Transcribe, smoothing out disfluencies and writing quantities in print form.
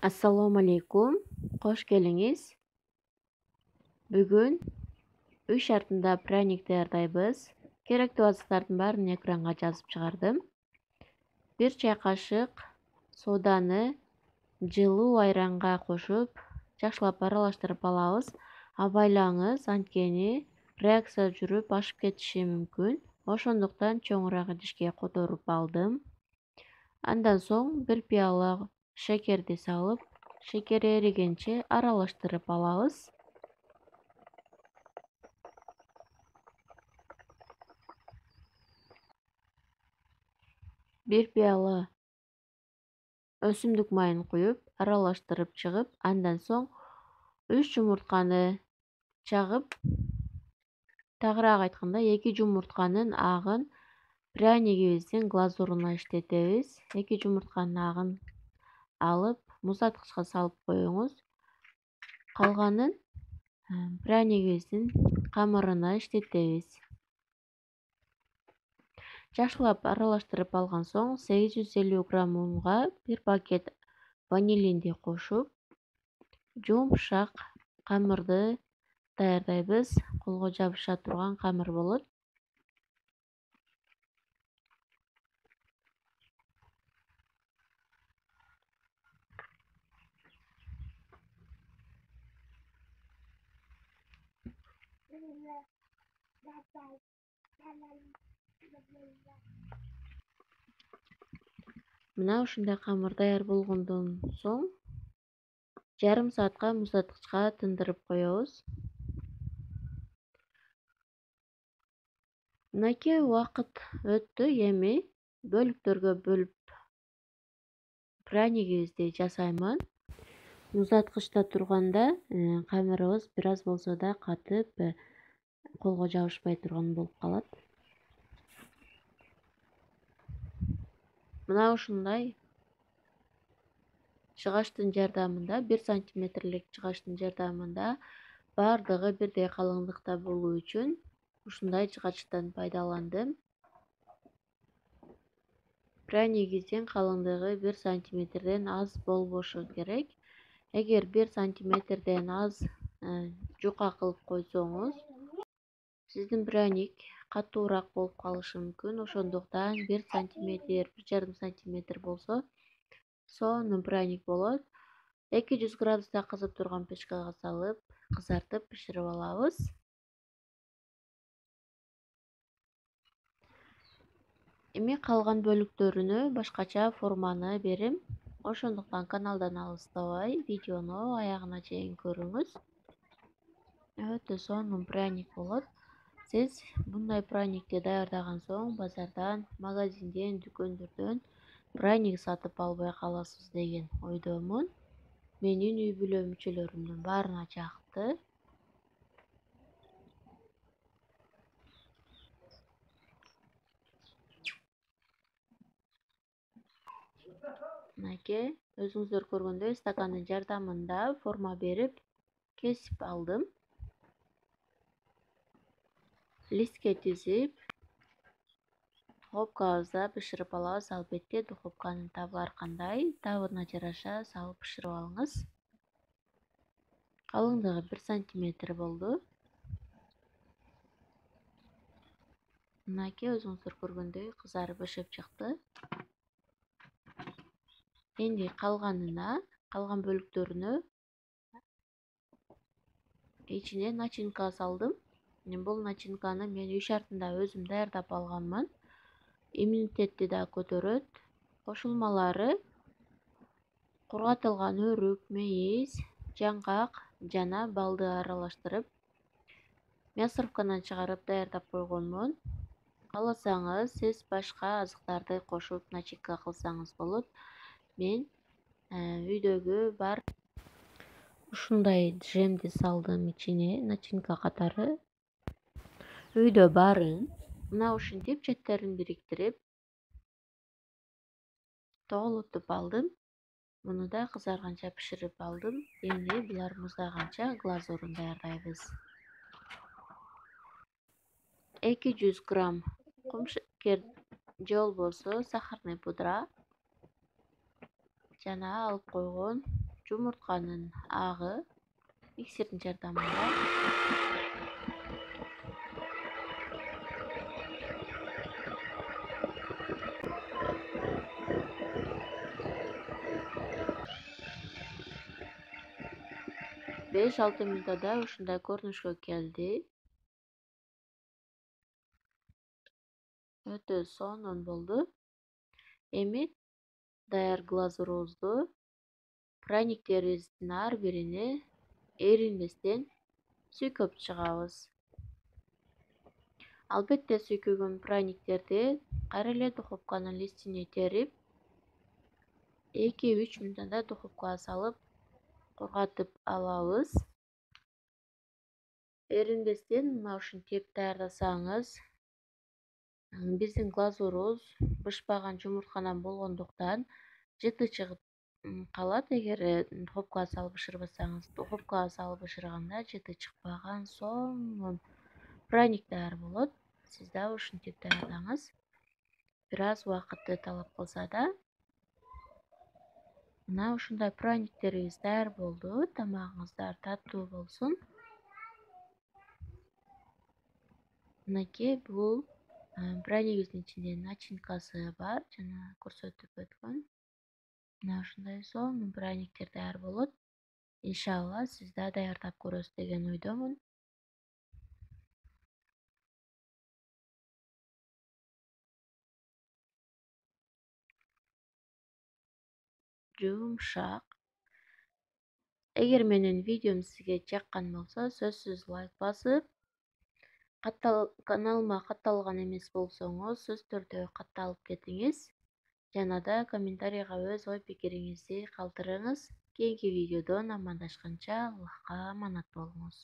Assalomu alaykum. Xo'sh kelingіз. Bugun uy shartida pryanik tayyorlaymiz. Kerakli vositalarning barini ekranga yozib chiqardim. 1 choy qoshiq sodani жылуу ayronga qo'shib, yaxshilab aralashtirib olamiz. Avaylаңыз, antkeni reaksiya жүрүп ашып ketishi mumkin. Ошондуктан чоңураак идишке которуп алдым. Андан соң 1 пияла шекерди салып, шекер эригенче аралаштырып алабыз. Bir piyala өсүмдүк майын куюп, аралаштырып чыгып, андан соң 3 жумуртканы чагып, тагыраак айтканда 2 жумуртканын агын пряникибиздин глазуруна иштетебиз. 2 жумуртканын агын алып, муздаткычка салып коюңуз. Калганын пряникибиздин камырына иштетебиз. Жакшылап аралаштырып алган соң 850 грамм унга 1 пакет ванилинди кошуп, жумшак камырды даярдайбыз. Колго жабыша турган камыр болот. Мына ушундай камыр даяр болгондон соң жарым саатка муздаткычка тындырып коебуз. Мынакей убакыт өттү. Эми бөлүктөргө бөлүп пряникибизди жасаймын. Муздаткычта турганда камырыбыз бир аз болсо да катып, колго жабышпай турган болуп калат. Мына ушундай жыгачтын жардамында, 1 сантиметрлик жыгачтын жардамында бардыгы бирдей калыңдыкта болуу үчүн ушундай жыгачтан пайдаландым. Пряникибиздин калыңдыгы 1 сантиметрден аз болбошу керек. Эгер 1 сантиметрден аз жука кылып койсоңуз, сиздин пряник катуураак болуп калышы мүмкүн. Ошондуктан 1 сантиметр, 1,5 сантиметр болсо сонун пряник болот. 200 градуста кызып турган печкага салып, кызартып пиширип алабыз. Эми калган бөлүктөрүнө башкача форманы берем. Ошондуктан каналдан алыстабай, видеону аягына чейин көрүңүз. Өтө сонун пряник болот. Сиз мындай пряникти даярдаган соң базардан, магазинден, дүкөндөрдөн пряник сатып албай каласыз деген ойдомун. Менин үй бүлө мүчөлөрүмдүн баарына жакты. Мынакей, өзүңүздөр көргөндөй стакандын жардамында форма берип кесип алдым. Листке тизип, духовкабызда бышырып алабыз. Албетте духовканын табы ар кандай, табына жараша салып бышырып алыңыз. Калыңдыгы 1 сантиметр болду. Мынакей, өзүңүздөр көргөндөй кызарып бышып чыкты. Энди калган бөлүктөрүнө ичине начинка салдым. Бул начинканы мен үй шартында өзүм даярдап алганмын. Иммунитетти да көтөрөт. Кошулмалары кургатылган өрүк, мейиз, жаңгак жана балды аралаштырып, мясорубкадан чыгарып даярдап койгонмун. Кааласаңыз, сиз башка азыктарды кошуп начинка кылсаңыз болот. Мен үйдөгү бар ушундай жемди салдым ичине, начинка катары. Үйдө барын мына ушинтип четтерин бириктирип тоголотуп алдым. Муну да кызарганча пиширип алдым. Эми булар муздаганча глазурун даярдайбыз. 200 грамм кум шекер же болбосо сахарный пудра жана алып койгон жумуртканын агы миксердин жардамында 5-6 минутада ушундай көрүнүшкө келди. Өтө сонун болду. Эми даяр глазурубузду праниктерибиздин ар бирине эринбестен сүйкөп чыгабыз. Албетте сүйкөгөн праниктерди кайра эле духовканын листине терип 2-3 минутада духовкага салып кургатып алабыз. Эринбестен мына ушинтип даярдасаңыз, биздин глазурубуз бышпаган жумурткадан болгондуктан жыты чыгып калат. Эгер духовкага салып бышырбасаңыз, духовкага салып бышырганда жыты чыкпаган сонун праник даяр болот. Сиз дагы ушинтип даярдаңыз. Бир аз убакытты талап кылса да. Мына ушундай праниктерибиз даяр болду. Тамагыңыздар таттуу болсун. Мынакей бул праникибиздин ичинде начинкасы бар, жана көрсөтүп өткөн. Мына ушундай сонун праниктер даяр болот. Иншалла сиз да даярдап көрөсүз деген ойдомун. Жумшак. Эгер менин видеом сизге жаккан болсо, сөзсүз лайк басып, каналыма катталган эмес болсоңуз, сөзсүз түрдө катталып кетиңиз. Жана да комментарийга өз ой пикириңизди калтырыңыз. Кийинки видеодон амандашканча Аллахка аманат болуңуз.